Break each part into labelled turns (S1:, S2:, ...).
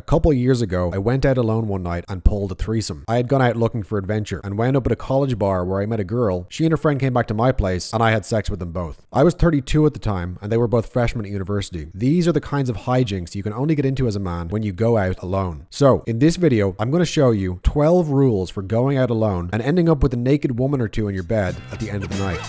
S1: couple years ago, I went out alone one night and pulled a threesome. I had gone out looking for adventure and wound up at a college bar where I met a girl. She and her friend came back to my place and I had sex with them both. I was 32 at the time and they were both freshmen at university. These are the kinds of hijinks you can only get into as a man when you go out alone. So in this video, I'm going to show you 12 rules for going out alone and ending up with a naked woman or two in your bed at the end of the night.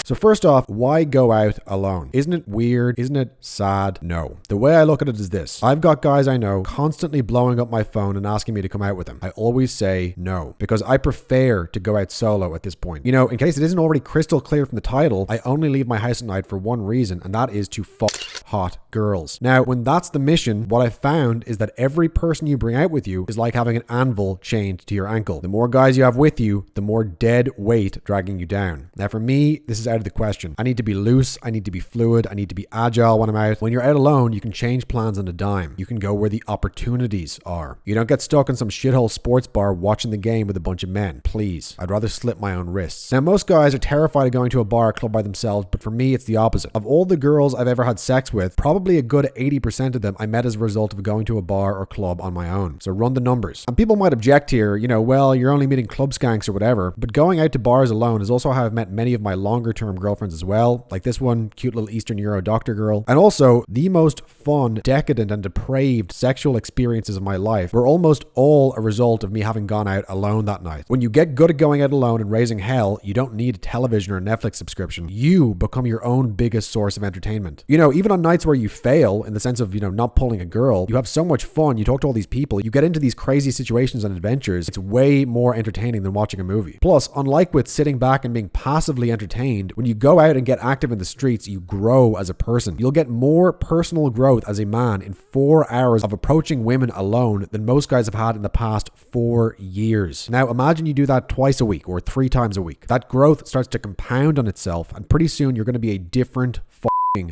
S1: So first off, why go out alone? Isn't it weird? Isn't it sad? No. The way I look at it is this. I've got guys I know constantly blowing up my phone and asking me to come out with them. I always say no, because I prefer to go out solo at this point. You know, in case it isn't already crystal clear from the title, I only leave my house at night for one reason, and that is to fuck hot girls. Now, when that's the mission, what I've found is that every person you bring out with you is like having an anvil chained to your ankle. The more guys you have with you, the more dead weight dragging you down. Now, for me, this is out of the question. I need to be loose. I need to be fluid. I need to be agile when I'm out. When you're out alone, you can change plans on a dime. You can go where the opportunities are. You don't get stuck in some shithole sports bar watching the game with a bunch of men. Please. I'd rather slit my own wrists. Now, most guys are terrified of going to a bar or club by themselves, but for me, it's the opposite. Of all the girls I've ever had sex with, probably a good 80% of them I met as a result of going to a bar or club on my own. So run the numbers. And people might object here, you know, well, you're only meeting club skanks or whatever, but going out to bars alone is also how I've met many of my longer term girlfriends as well, like this one cute little Eastern Euro doctor girl. And also the most fun, decadent and depraved sexual experiences of my life were almost all a result of me having gone out alone that night. When you get good at going out alone and raising hell, you don't need a television or a Netflix subscription. You become your own biggest source of entertainment. You know, even on nights where you fail in the sense of, you know, not pulling a girl, you have so much fun, you talk to all these people, you get into these crazy situations and adventures. It's way more entertaining than watching a movie. Plus, unlike with sitting back and being passively entertained, when you go out and get active in the streets, you grow as a person. You'll get more personal growth as a man in 4 hours of approaching women alone than most guys have had in the past 4 years. Now, imagine you do that twice a week or 3 times a week. That growth starts to compound on itself, and pretty soon you're going to be a different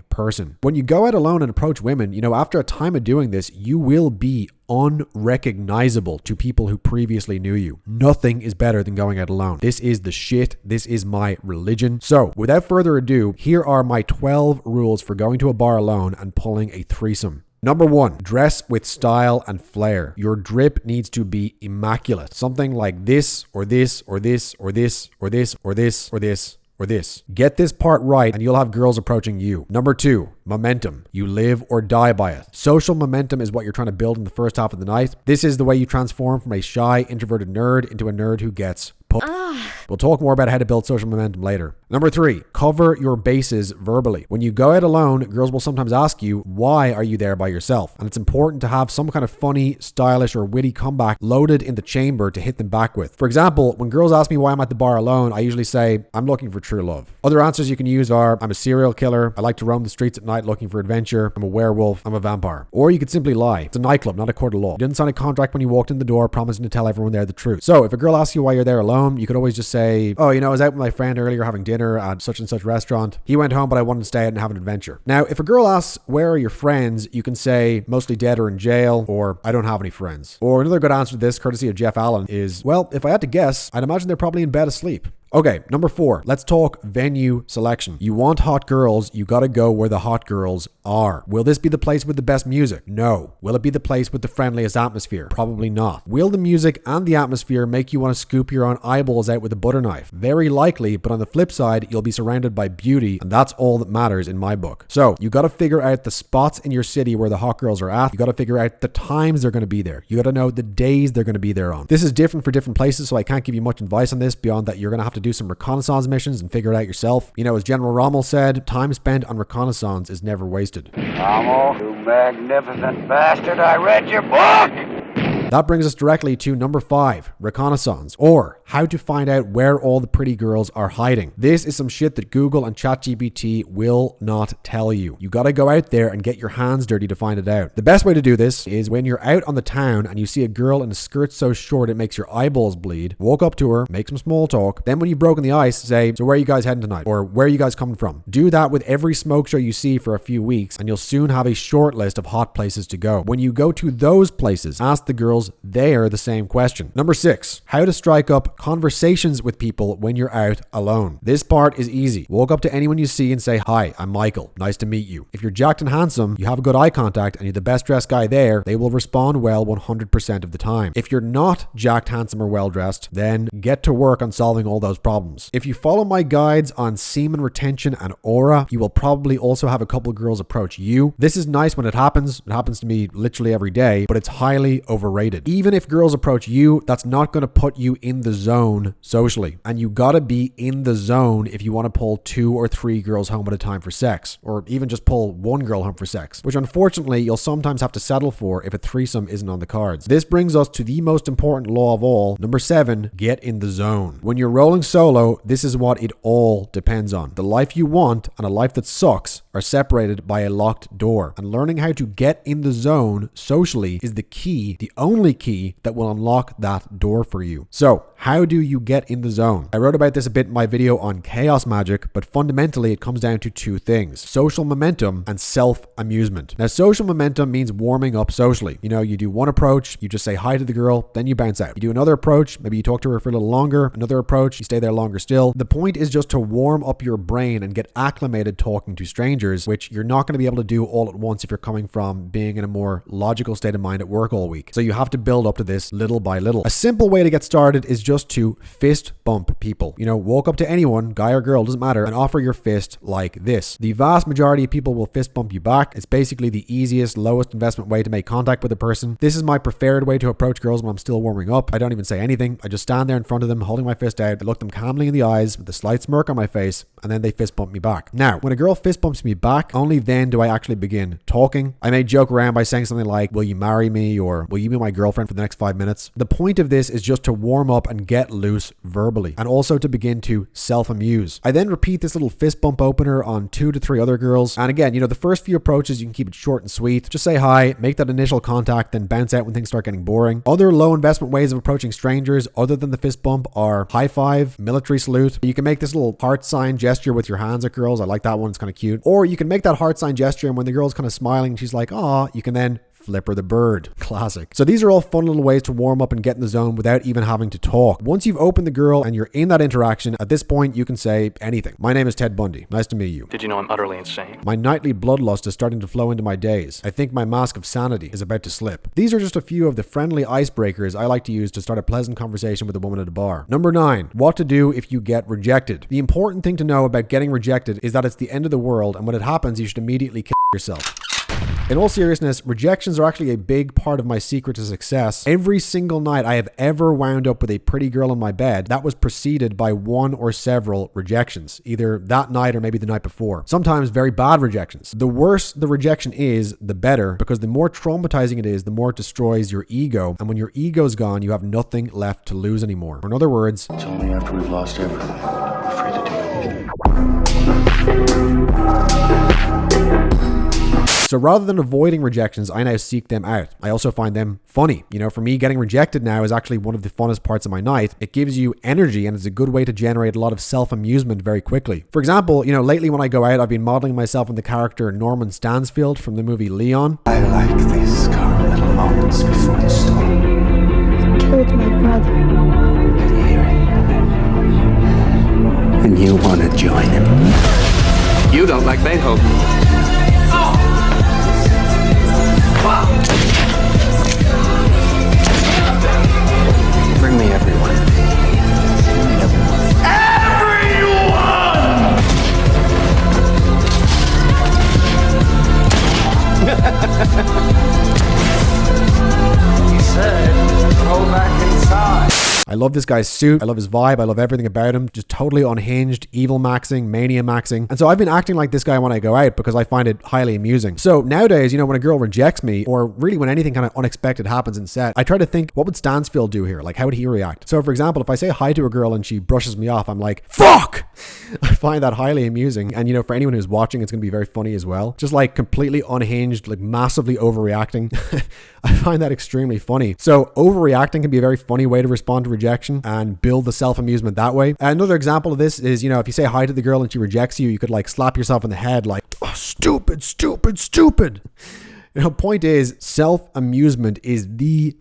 S1: person. When you go out alone and approach women, you know, after a time of doing this, you will be unrecognizable to people who previously knew you. Nothing is better than going out alone. This is the shit. This is my religion. So without further ado, here are my 12 rules for going to a bar alone and pulling a threesome. Number 1, dress with style and flair. Your drip needs to be immaculate. Something like this, or this, or this, or this, or this, or this, or this, or this. Get this part right and you'll have girls approaching you. Number 2, momentum. You live or die by it. Social momentum is what you're trying to build in the first half of the night. This is the way you transform from a shy, introverted nerd into a nerd who gets pumped. We'll talk more about how to build social momentum later. Number 3, cover your bases verbally. When you go out alone, girls will sometimes ask you, why are you there by yourself? And it's important to have some kind of funny, stylish, or witty comeback loaded in the chamber to hit them back with. For example, when girls ask me why I'm at the bar alone, I usually say, I'm looking for true love. Other answers you can use are, I'm a serial killer, I like to roam the streets at night looking for adventure, I'm a werewolf, I'm a vampire. Or you could simply lie. It's a nightclub, not a court of law. You didn't sign a contract when you walked in the door promising to tell everyone there the truth. So if a girl asks you why you're there alone, you could always just say, oh, you know, I was out with my friend earlier having dinner at such and such restaurant. He went home, but I wanted to stay out and have an adventure. Now, if a girl asks, where are your friends? You can say, mostly dead or in jail, or I don't have any friends. Or another good answer to this, courtesy of Jeff Allen, is, well, if I had to guess, I'd imagine they're probably in bed asleep. Okay, number 4, let's talk venue selection. You want hot girls, you gotta go where the hot girls are. Will this be the place with the best music? No. Will it be the place with the friendliest atmosphere? Probably not. Will the music and the atmosphere make you want to scoop your own eyeballs out with a butter knife? Very likely, but on the flip side, you'll be surrounded by beauty, and that's all that matters in my book. So, you gotta figure out the spots in your city where the hot girls are at. You gotta figure out the times they're gonna be there. You gotta know the days they're gonna be there on. This is different for different places, so I can't give you much advice on this beyond that you're gonna have to do some reconnaissance missions and figure it out yourself. You know, as General Rommel said, time spent on reconnaissance is never wasted.
S2: Rommel, you magnificent bastard, I read your book!
S1: That brings us directly to number 5, reconnaissance, or how to find out where all the pretty girls are hiding. This is some shit that Google and ChatGPT will not tell you. You gotta go out there and get your hands dirty to find it out. The best way to do this is when you're out on the town and you see a girl in a skirt so short it makes your eyeballs bleed, walk up to her, make some small talk, then when you've broken the ice, say, so where are you guys heading tonight? Or where are you guys coming from? Do that with every smoke show you see for a few weeks and you'll soon have a short list of hot places to go. When you go to those places, ask the girls girls there the same question. Number 6, how to strike up conversations with people when you're out alone. This part is easy. Walk up to anyone you see and say, "Hi, I'm Michael. Nice to meet you." If you're jacked and handsome, you have a good eye contact, and you're the best dressed guy there, they will respond well 100% of the time. If you're not jacked, handsome, or well dressed, then get to work on solving all those problems. If you follow my guides on semen retention and aura, you will probably also have a couple of girls approach you. This is nice when it happens. It happens to me literally every day, but it's highly overrated. Even if girls approach you, that's not going to put you in the zone socially. And you gotta be in the zone if you want to pull 2 or 3 girls home at a time for sex, or even just pull 1 girl home for sex, which unfortunately you'll sometimes have to settle for if a threesome isn't on the cards. This brings us to the most important law of all. Number 7, get in the zone. When you're rolling solo, this is what it all depends on. The life you want and a life that sucks are separated by a locked door, and learning how to get in the zone socially is the key, the only key that will unlock that door for you. So, how do you get in the zone? I wrote about this a bit in my video on chaos magic, but fundamentally it comes down to 2 things: social momentum and self-amusement. Now, social momentum means warming up socially. You do one approach, you just say hi to the girl, then you bounce out. You do another approach, maybe you talk to her for a little longer, another approach, you stay there longer still. The point is just to warm up your brain and get acclimated talking to strangers, which you're not going to be able to do all at once if you're coming from being in a more logical state of mind at work all week. So you have to build up to this little by little. A simple way to get started is just to fist bump people. Walk up to anyone, guy or girl, doesn't matter, and offer your fist like this. The vast majority of people will fist bump you back. It's basically the easiest, lowest investment way to make contact with a person. This is my preferred way to approach girls when I'm still warming up. I don't even say anything. I just stand there in front of them, holding my fist out. I look them calmly in the eyes with a slight smirk on my face, and then they fist bump me back. Now, when a girl fist bumps me back, only then do I actually begin talking. I may joke around by saying something like, "Will you marry me?" or "Will you be my girlfriend for the next 5 minutes?" The point of this is just to warm up and get loose verbally, and also to begin to self-amuse. I then repeat this little fist bump opener on 2 to 3 other girls. And again, the first few approaches, you can keep it short and sweet. Just say hi, make that initial contact, then bounce out when things start getting boring. Other low investment ways of approaching strangers other than the fist bump are high five, military salute. You can make this little heart sign gesture with your hands at girls. I like that one. It's kind of cute. Or you can make that heart sign gesture, and when the girl's kind of smiling, she's like, "Aw," you can then Flipper the bird. Classic. So these are all fun little ways to warm up and get in the zone without even having to talk. Once you've opened the girl and you're in that interaction, at this point you can say anything. "My name is Ted Bundy. Nice to meet you.
S3: Did you know I'm utterly insane?
S1: My nightly bloodlust is starting to flow into my days. I think my mask of sanity is about to slip." These are just a few of the friendly icebreakers I like to use to start a pleasant conversation with a woman at a bar. Number 9, what to do if you get rejected. The important thing to know about getting rejected is that it's the end of the world, and when it happens, you should immediately kill yourself. In all seriousness, rejections are actually a big part of my secret to success. Every single night I have ever wound up with a pretty girl in my bed, that was preceded by one or several rejections, either that night or maybe the night before. Sometimes very bad rejections. The worse the rejection is, the better, because the more traumatizing it is, the more it destroys your ego. And when your ego's gone, you have nothing left to lose anymore. Or in other words,
S4: it's only after we've lost everything we're free to do anything.
S1: So rather than avoiding rejections, I now seek them out. I also find them funny. For me, getting rejected now is actually one of the funnest parts of my night. It gives you energy, and it's a good way to generate a lot of self-amusement very quickly. For example, lately when I go out, I've been modeling myself on the character Norman Stansfield from the movie Leon.
S4: I like these calm little moments before the storm.
S5: He killed my brother.
S4: Can you hear it? And you want to join him?
S3: You don't like Beethoven.
S4: Bring me everyone.
S2: He said, "Go back inside."
S1: I love this guy's suit. I love his vibe. I love everything about him. Just totally unhinged, evil maxing, mania maxing. And so I've been acting like this guy when I go out because I find it highly amusing. So nowadays, when a girl rejects me, or really when anything kind of unexpected happens in set, I try to think, what would Stansfield do here? Like, how would he react? So for example, if I say hi to a girl and she brushes me off, I'm like, "Fuck!" I find that highly amusing. And for anyone who's watching, it's going to be very funny as well. Just like completely unhinged, like massively overreacting. I find that extremely funny. So overreacting can be a very funny way to respond to rejection and build the self-amusement that way. Another example of this is, if you say hi to the girl and she rejects you, you could like slap yourself in the head like, "Oh, stupid, stupid, stupid." Point is, self-amusement is the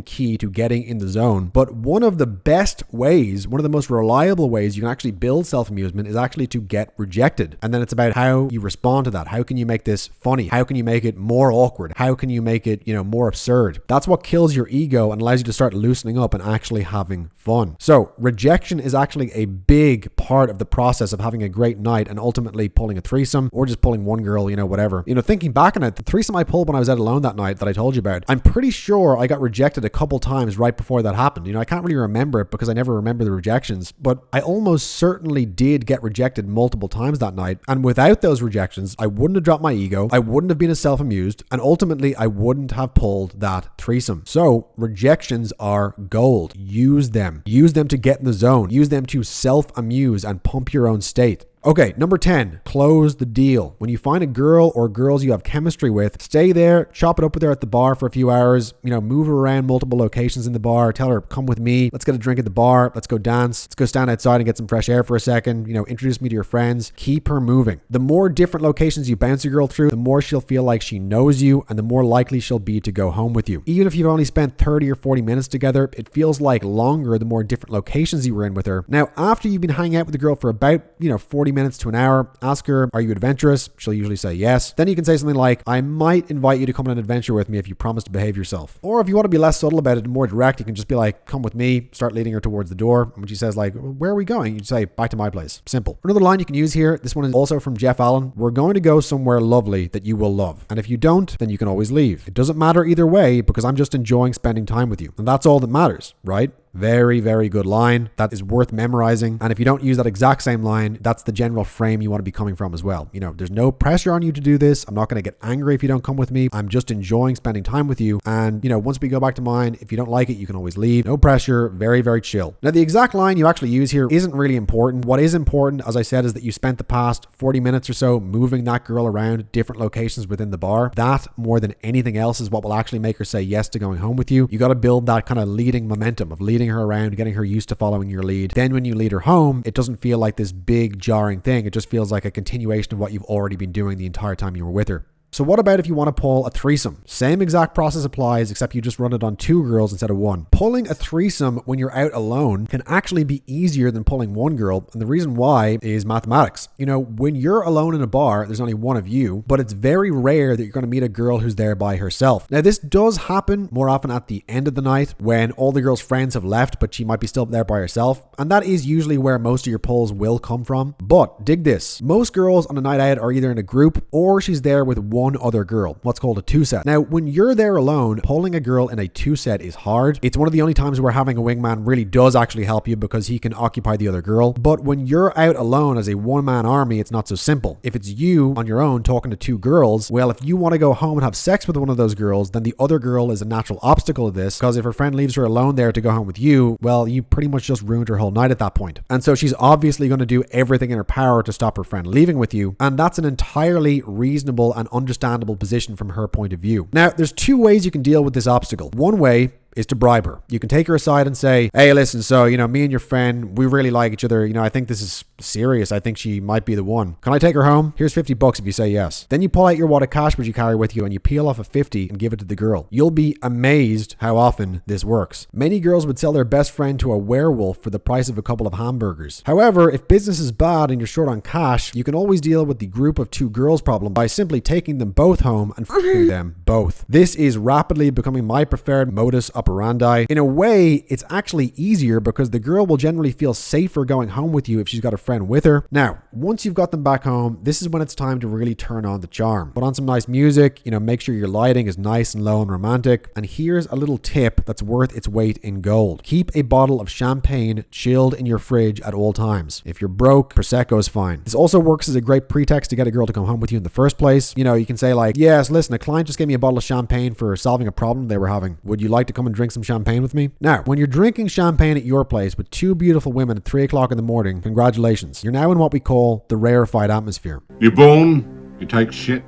S1: key to getting in the zone. But one of the best ways, one of the most reliable ways you can actually build self-amusement is actually to get rejected. And then it's about how you respond to that. How can you make this funny? How can you make it more awkward? How can you make it, more absurd? That's what kills your ego and allows you to start loosening up and actually having fun. So rejection is actually a big part of the process of having a great night and ultimately pulling a threesome or just pulling one girl, whatever. Thinking back on it, the threesome I pulled when I was out alone that night that I told you about, I'm pretty sure I got rejected a couple times right before that happened. I can't really remember it because I never remember the rejections, but I almost certainly did get rejected multiple times that night. And without those rejections, I wouldn't have dropped my ego, I wouldn't have been as self-amused, and ultimately I wouldn't have pulled that threesome. So rejections are gold. Use them. Use them to get in the zone. Use them to self-amuse and pump your own state. Okay, number 10, close the deal. When you find a girl or girls you have chemistry with, stay there, chop it up with her at the bar for a few hours, move her around multiple locations in the bar, tell her, come with me, let's get a drink at the bar, let's go dance, let's go stand outside and get some fresh air for a second, introduce me to your friends, keep her moving. The more different locations you bounce a girl through, the more she'll feel like she knows you and the more likely she'll be to go home with you. Even if you've only spent 30 or 40 minutes together, it feels like longer the more different locations you were in with her. Now, after you've been hanging out with the girl for about, 40 minutes to an hour, ask her, are you adventurous? She'll usually say yes. Then you can say something like, I might invite you to come on an adventure with me if you promise to behave yourself. Or if you want to be less subtle about it and more direct, you can just be like, come with me, start leading her towards the door. And when she says like, where are we going? You say, back to my place. Simple. Another line you can use here, this one is also from Jeff Allen. We're going to go somewhere lovely that you will love. And if you don't, then you can always leave. It doesn't matter either way because I'm just enjoying spending time with you. And that's all that matters, right? Very, very good line. That is worth memorizing. And if you don't use that exact same line, that's the general frame you want to be coming from as well. There's no pressure on you to do this. I'm not going to get angry if you don't come with me. I'm just enjoying spending time with you. And, once we go back to mine, if you don't like it, you can always leave. No pressure. Very, very chill. Now, the exact line you actually use here isn't really important. What is important, as I said, is that you spent the past 40 minutes or so moving that girl around different locations within the bar. That, more than anything else, is what will actually make her say yes to going home with you. You got to build that kind of leading momentum of leading her around, getting her used to following your lead. Then when you lead her home, it doesn't feel like this big jarring thing. It just feels like a continuation of what you've already been doing the entire time you were with her. So what about if you want to pull a threesome? Same exact process applies, except you just run it on 2 girls instead of 1. Pulling a threesome when you're out alone can actually be easier than pulling 1 girl. And the reason why is mathematics. When you're alone in a bar, there's only one of you, but it's very rare that you're going to meet a girl who's there by herself. Now, this does happen more often at the end of the night when all the girl's friends have left, but she might be still there by herself. And that is usually where most of your pulls will come from. But dig this. Most girls on a night out are either in a group or she's there with one other girl, what's called a 2-set. Now, when you're there alone, pulling a girl in a 2-set is hard. It's one of the only times where having a wingman really does actually help you because he can occupy the other girl. But when you're out alone as a one-man army, it's not so simple. If it's you on your own talking to 2 girls, well, if you want to go home and have sex with one of those girls, then the other girl is a natural obstacle to this because if her friend leaves her alone there to go home with you, well, you pretty much just ruined her whole night at that point. And so she's obviously going to do everything in her power to stop her friend leaving with you. And that's an entirely reasonable and understandable position from her point of view. Now, there's 2 ways you can deal with this obstacle. One way is to bribe her. You can take her aside and say, hey, listen, so, me and your friend, we really like each other. I think this is serious. I think she might be the one. Can I take her home? Here's $50 if you say yes. Then you pull out your wad of cash which you carry with you and you peel off a 50 and give it to the girl. You'll be amazed how often this works. Many girls would sell their best friend to a werewolf for the price of a couple of hamburgers. However, if business is bad and you're short on cash, you can always deal with the group of 2 girls problem by simply taking them both home and f***ing them both. This is rapidly becoming my preferred modus operandi. In a way, it's actually easier because the girl will generally feel safer going home with you if she's got a friend with her. Now, once you've got them back home, this is when it's time to really turn on the charm. Put on some nice music, make sure your lighting is nice and low and romantic. And here's a little tip that's worth its weight in gold. Keep a bottle of champagne chilled in your fridge at all times. If you're broke, Prosecco is fine. This also works as a great pretext to get a girl to come home with you in the first place. You can say like, yes, listen, a client just gave me a bottle of champagne for solving a problem they were having. Would you like to come and drink some champagne with me? Now, when you're drinking champagne at your place with 2 beautiful women at 3 o'clock in the morning, congratulations. You're now in what we call the rarefied atmosphere.
S6: You're born, you take shit.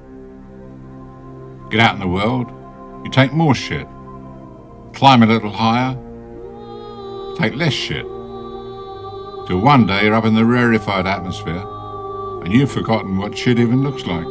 S6: Get out in the world, you take more shit. Climb a little higher, take less shit. Till one day you're up in the rarefied atmosphere and you've forgotten what shit even looks like.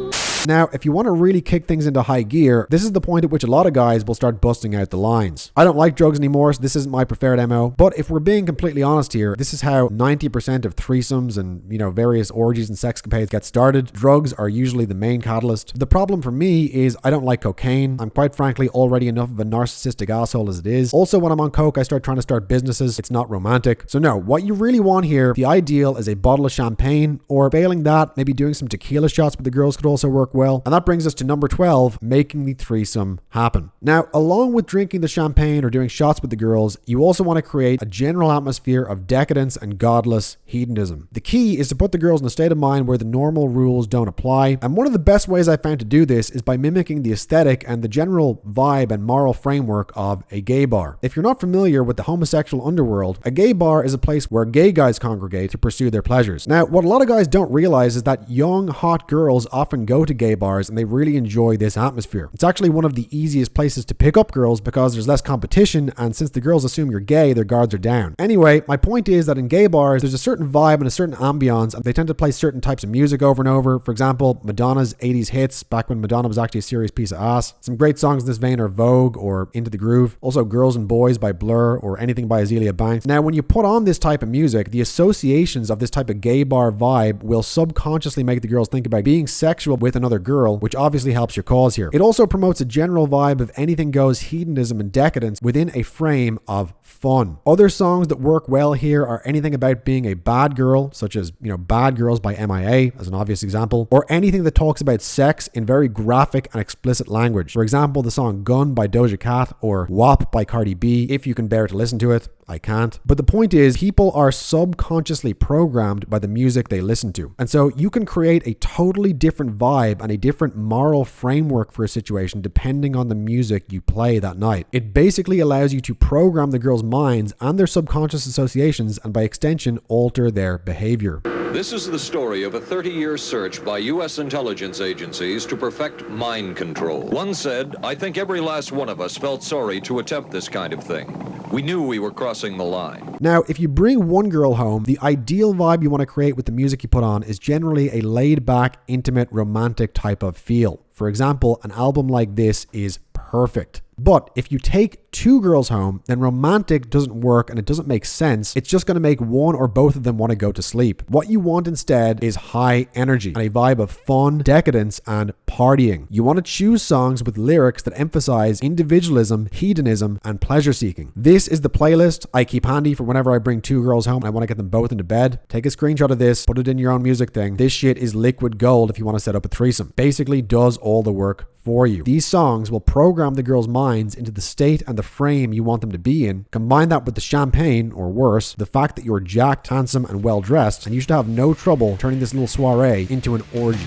S1: Now, if you want to really kick things into high gear, this is the point at which a lot of guys will start busting out the lines. I don't like drugs anymore, so this isn't my preferred MO, but if we're being completely honest here, this is how 90% of threesomes and, various orgies and sexcapades get started. Drugs are usually the main catalyst. The problem for me is I don't like cocaine. I'm quite frankly already enough of a narcissistic asshole as it is. Also, when I'm on coke, I start trying to start businesses. It's not romantic. So no, what you really want here, the ideal is a bottle of champagne, or failing that, maybe doing some tequila shots with the girls could also work well. And that brings us to number 12, making the threesome happen. Now, along with drinking the champagne or doing shots with the girls, you also want to create a general atmosphere of decadence and godless hedonism. The key is to put the girls in a state of mind where the normal rules don't apply. And one of the best ways I found to do this is by mimicking the aesthetic and the general vibe and moral framework of a gay bar. If you're not familiar with the homosexual underworld, a gay bar is a place where gay guys congregate to pursue their pleasures. Now, what a lot of guys don't realize is that young, hot girls often go to gay bars and they really enjoy this atmosphere. It's actually one of the easiest places to pick up girls because there's less competition, and since the girls assume you're gay, their guards are down. Anyway, my point is that in gay bars, there's a certain vibe and a certain ambiance, and they tend to play certain types of music over and over. For example, Madonna's 80s hits, back when Madonna was actually a serious piece of ass. Some great songs in this vein are Vogue or Into the Groove. Also, Girls and Boys by Blur or anything by Azealia Banks. Now, when you put on this type of music, the associations of this type of gay bar vibe will subconsciously make the girls think about being sexual with another girl, which obviously helps your cause here. It also promotes a general vibe of anything goes hedonism and decadence within a frame of fun. Other songs that work well here are anything about being a bad girl, such as, Bad Girls by MIA as an obvious example, or anything that talks about sex in very graphic and explicit language. For example, the song Gun by Doja Cat or WAP by Cardi B, if you can bear to listen to it. I can't. But the point is, people are subconsciously programmed by the music they listen to. And so you can create a totally different vibe and a different moral framework for a situation depending on the music you play that night. It basically allows you to program the girls' minds and their subconscious associations, and by extension, alter their behavior.
S7: This is the story of a 30-year search by U.S. intelligence agencies to perfect mind control. One said, "I think every last one of us felt sorry to attempt this kind of thing. We knew we were crossing the line."
S1: Now, if you bring one girl home, the ideal vibe you want to create with the music you put on is generally a laid-back, intimate, romantic type of feel. For example, an album like this is perfect. But if you take two girls home, then romantic doesn't work and it doesn't make sense. It's just going to make one or both of them want to go to sleep. What you want instead is high energy and a vibe of fun, decadence, and partying. You want to choose songs with lyrics that emphasize individualism, hedonism, and pleasure seeking. This is the playlist I keep handy for whenever I bring two girls home and I want to get them both into bed. Take a screenshot of this, put it in your own music thing. This shit is liquid gold if you want to set up a threesome. Basically does all the work for you. These songs will program the girls' minds into the state and the frame you want them to be in. Combine that with the champagne, or worse, the fact that you're jacked, handsome, and well dressed, and you should have no trouble turning this little soiree into an orgy.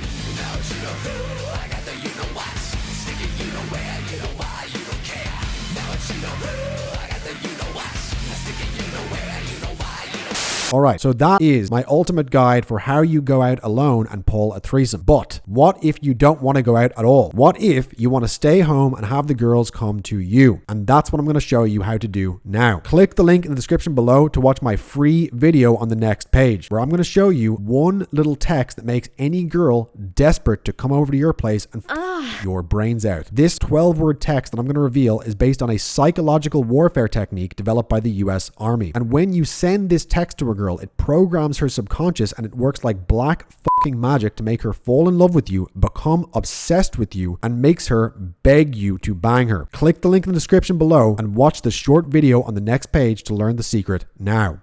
S1: Alright, so that is my ultimate guide for how you go out alone and pull a threesome. But what if you don't want to go out at all? What if you want to stay home and have the girls come to you? And that's what I'm going to show you how to do now. Click the link in the description below to watch my free video on the next page, where I'm going to show you one little text that makes any girl desperate to come over to your place and your brains out. This 12-word text that I'm going to reveal is based on a psychological warfare technique developed by the US Army. And when you send this text to a girl, it programs her subconscious and it works like black fucking magic to make her fall in love with you, become obsessed with you, and makes her beg you to bang her. Click the link in the description below and watch the short video on the next page to learn the secret now.